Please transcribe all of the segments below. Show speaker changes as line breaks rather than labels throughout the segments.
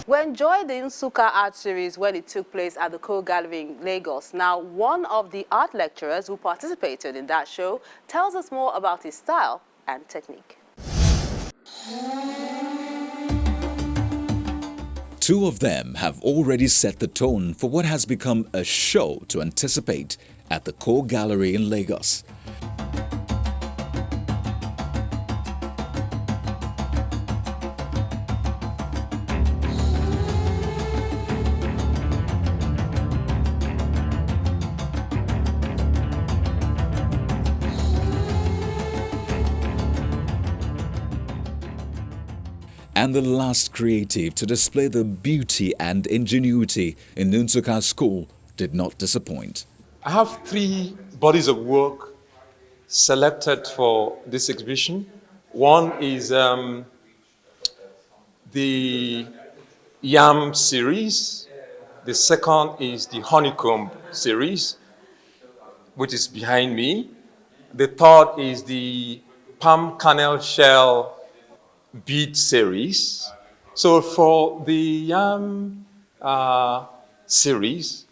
We enjoyed the Nsuka art series when it took place at the Co Gallery in Lagos. Now, one of the art lecturers who participated in that show tells us more about his style and technique.
Two of them have already set the tone for what has become a show to anticipate at the Co Gallery in Lagos. And the last creative to display the beauty and ingenuity in Nsuka School did not disappoint.
I have three bodies of work selected for this exhibition. One is the Yam series. The second is the Honeycomb series, which is behind me. The third is the Palm Kernel Shell bead series. So for the Yam series,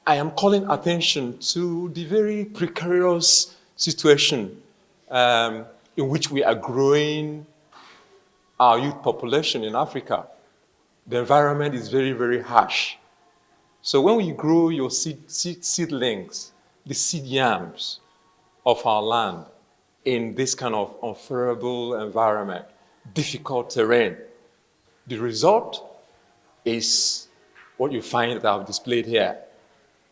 I am calling attention to the very precarious situation in which we are growing our youth population in Africa. The environment is very, very harsh. So when we grow your seedlings, the seed yams of our land in this kind of unfavorable environment, difficult terrain, the result is what you find that I've displayed here.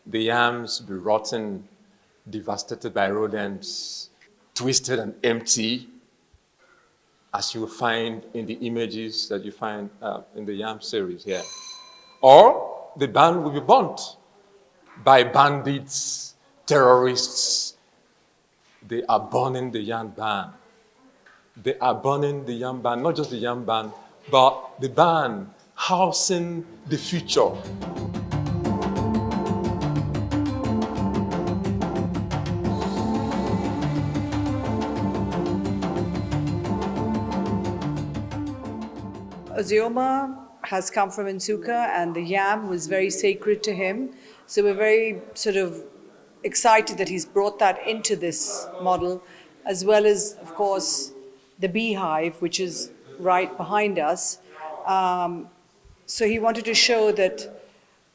The yams be rotten, devastated by rodents, twisted and empty, as you find in the images that you find in the yam series here. Or the barn will be burnt by bandits, terrorists. They are burning the yam barn. They are burning the yam barn, not just the yam barn, but the barn housing the future.
Ozioma has come from Nsuka, and the yam was very sacred to him. So we're very sort of excited that he's brought that into this model, as well as, of course, the beehive, which is right behind us. So he wanted to show that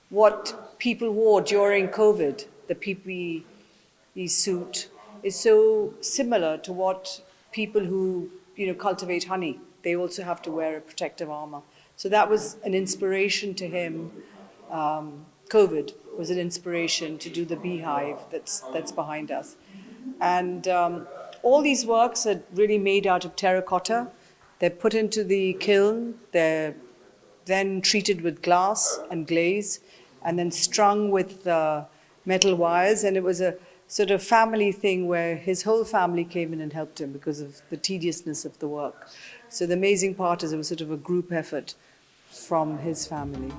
what people wore during COVID, the PPE suit, is so similar to what people who cultivate honey, they also have to wear a protective armor. So that was an inspiration to him. COVID was an inspiration to do the beehive that's behind us. And all these works are really made out of terracotta. They're put into the kiln, they're then treated with glass and glaze, and then strung with metal wires. And it was a sort of family thing where his whole family came in and helped him because of the tediousness of the work. So the amazing part is it was sort of a group effort from his family.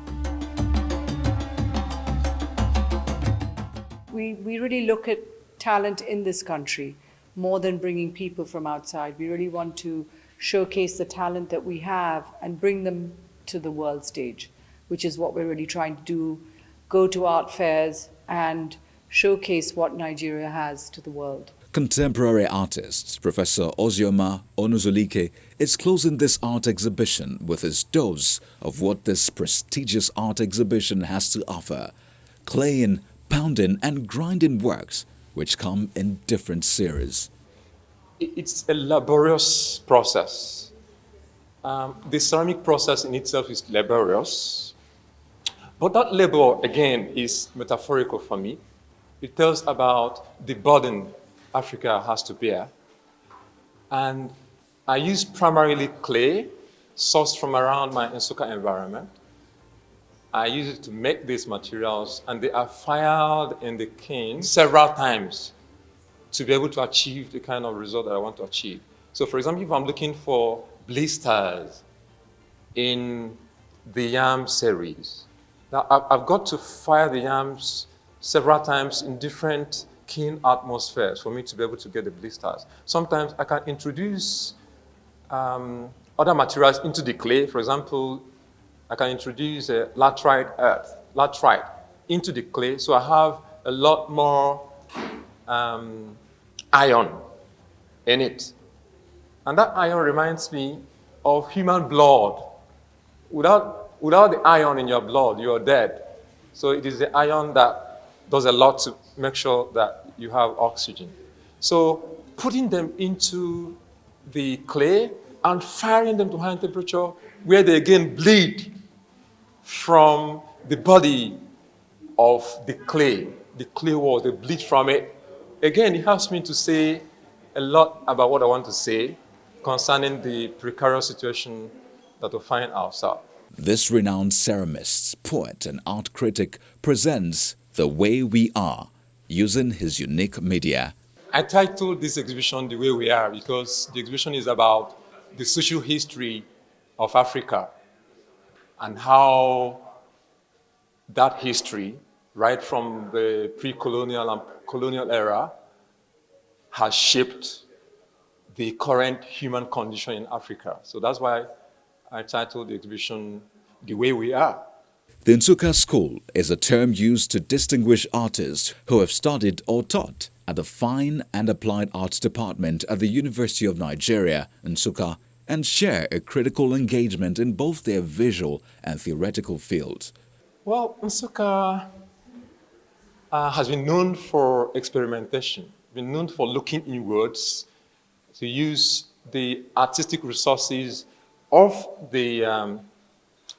We really look at talent in this country more than bringing people from outside. We really want to showcase the talent that we have and bring them to the world stage, which is what we're really trying to do, go to art fairs and showcase what Nigeria has to the world.
Contemporary artist Professor Ozioma Onuzulike is closing this art exhibition with his dose of what this prestigious art exhibition has to offer: claying, pounding and grinding works which come in different series.
It's a laborious process. The ceramic process in itself is laborious, but that labor, again, is metaphorical for me. It tells about the burden Africa has to bear. And I use primarily clay, sourced from around my Nsuka environment. I use it to make these materials, and they are fired in the kiln several times to be able to achieve the kind of result that I want to achieve. So for example, if I'm looking for blisters in the yam series, now I've got to fire the yams several times in different kiln atmospheres for me to be able to get the blisters. Sometimes I can introduce other materials into the clay. For example, I can introduce a laterite into the clay, so I have a lot more iron in it. And that iron reminds me of human blood. Without the iron in your blood, you are dead. So it is the iron that does a lot to make sure that you have oxygen. So putting them into the clay and firing them to high temperature, where they again bleed from the body of the clay walls, they bleed from it. Again, it helps me to say a lot about what I want to say concerning the precarious situation that we find ourselves.
This renowned ceramist, poet and art critic presents The Way We Are using his unique media.
I titled this exhibition The Way We Are because the exhibition is about the social history of Africa and how that history, right from the pre-colonial and colonial era, has shaped the current human condition in Africa. So that's why I titled the exhibition The Way We Are.
The Nsukka School is a term used to distinguish artists who have studied or taught at the Fine and Applied Arts Department at the University of Nigeria, Nsukka, and share a critical engagement in both their visual and theoretical fields.
Well, Nsukka has been known for experimentation, been known for looking inwards to use the artistic resources of the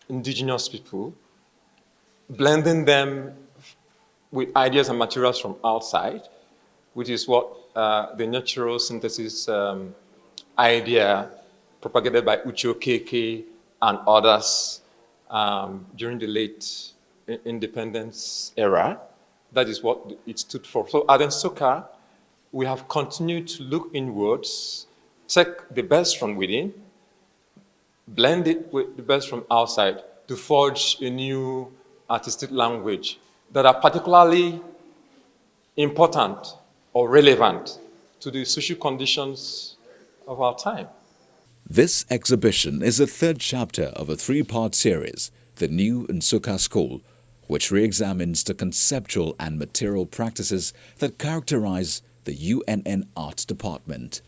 indigenous people, blending them with ideas and materials from outside, which is what the natural synthesis idea propagated by Uche Okeke and others during the late independence era. That is what it stood for. So at Nsukka, we have continued to look inwards, take the best from within, blend it with the best from outside to forge a new artistic language that are particularly important or relevant to the social conditions of our time.
This exhibition is the third chapter of a three-part series, The New Nsukka School, which re-examines the conceptual and material practices that characterize the UNN Arts Department.